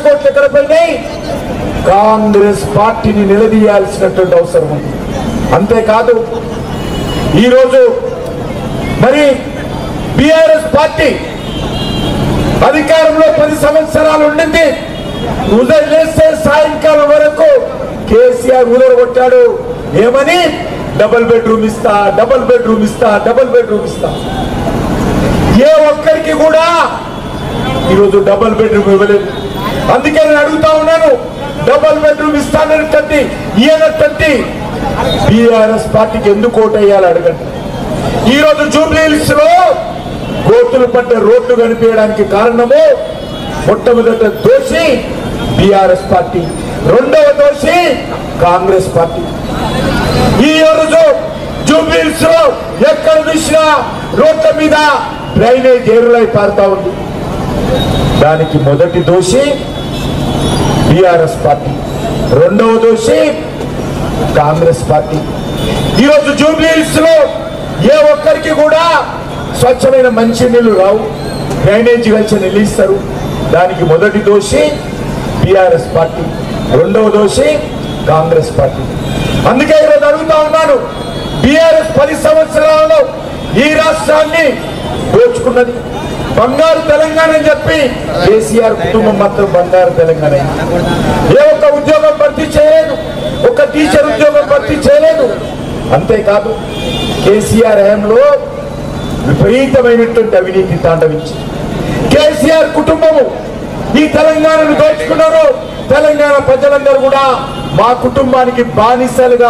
కోట్లు ఎక్కడ పోయినాయి? కాంగ్రెస్ పార్టీని నిలదీయాల్సినటువంటి అవసరం ఉంది. అంతేకాదు ఈరోజు మరి బీఆర్ఎస్ పార్టీ అధికారంలో 10 సంవత్సరాలు ఉండింది. ఉదయం లేస్తే సాయంకాలం వరకు కేసీఆర్ ఊదరగొట్టాడు. ఏమని? డబుల్ బెడ్రూమ్ ఇస్తా, డబుల్ బెడ్రూమ్ ఇస్తా, డబుల్ బెడ్రూమ్ ఇస్తా. ఏ ఒక్కరికి కూడా ఈరోజు డబుల్ బెడ్రూమ్ ఇవ్వలేదు. అందుకే నేను అడుగుతా ఉన్నాను, డబుల్ బెడ్రూమ్ ఇస్తానటువంటి ఈయనటువంటి బీఆర్ఎస్ పార్టీకి ఎందుకు ఓటేయాలి అడగండి. ఈరోజు జూబ్లీ హిల్స్ లో కోతులు పడ్డ రోడ్లు కనిపించడానికి కారణము మొట్టమొదటి దోషి బీఆర్ఎస్ పార్టీ, రెండవ దోషి కాంగ్రెస్ పార్టీ. ఈ రోజు జూబ్లీ హిల్స్ లో ఎక్కడ చూసినా రోడ్ల మీద డ్రైనేజ్ ఏరులై పారుతా ఉంది. దానికి మొదటి దోషి బీఆర్ఎస్ పార్టీ, రెండవ దోషి కాంగ్రెస్ పార్టీ. ఈరోజు జూబ్లీ హిల్స్ లో ఏ ఒక్కరికి కూడా స్వచ్ఛమైన మంచి నీళ్లు రావు, డ్రైనేజీ కలిసి నిలిస్తారు. దానికి మొదటి దోషి బీఆర్ఎస్ పార్టీ, రెండవ దోషి కాంగ్రెస్ పార్టీ. అందుకే ఈరోజు అడుగుతా ఉన్నాను, బీఆర్ఎస్ 10 సంవత్సరాలలో ఈ రాష్ట్రాన్ని దోచుకున్నది. బంగారు తెలంగాణ అని చెప్పి కేసీఆర్ కుటుంబం మాత్రం బంగారు తెలంగాణ. ఏ ఒక్క ఉద్యోగం భర్తీ చేయలేదు, ఒక టీచర్ ఉద్యోగం భర్తీ చేయలేదు. అంతేకాదు కేసీఆర్ హయాంలో విపరీతమైనటువంటి అవినీతి తాండవించి కేసీఆర్ కుటుంబము ఈ తెలంగాణను దోచుకున్నారు. తెలంగాణ ప్రజలందరూ కూడా మా కుటుంబానికి బానిసలుగా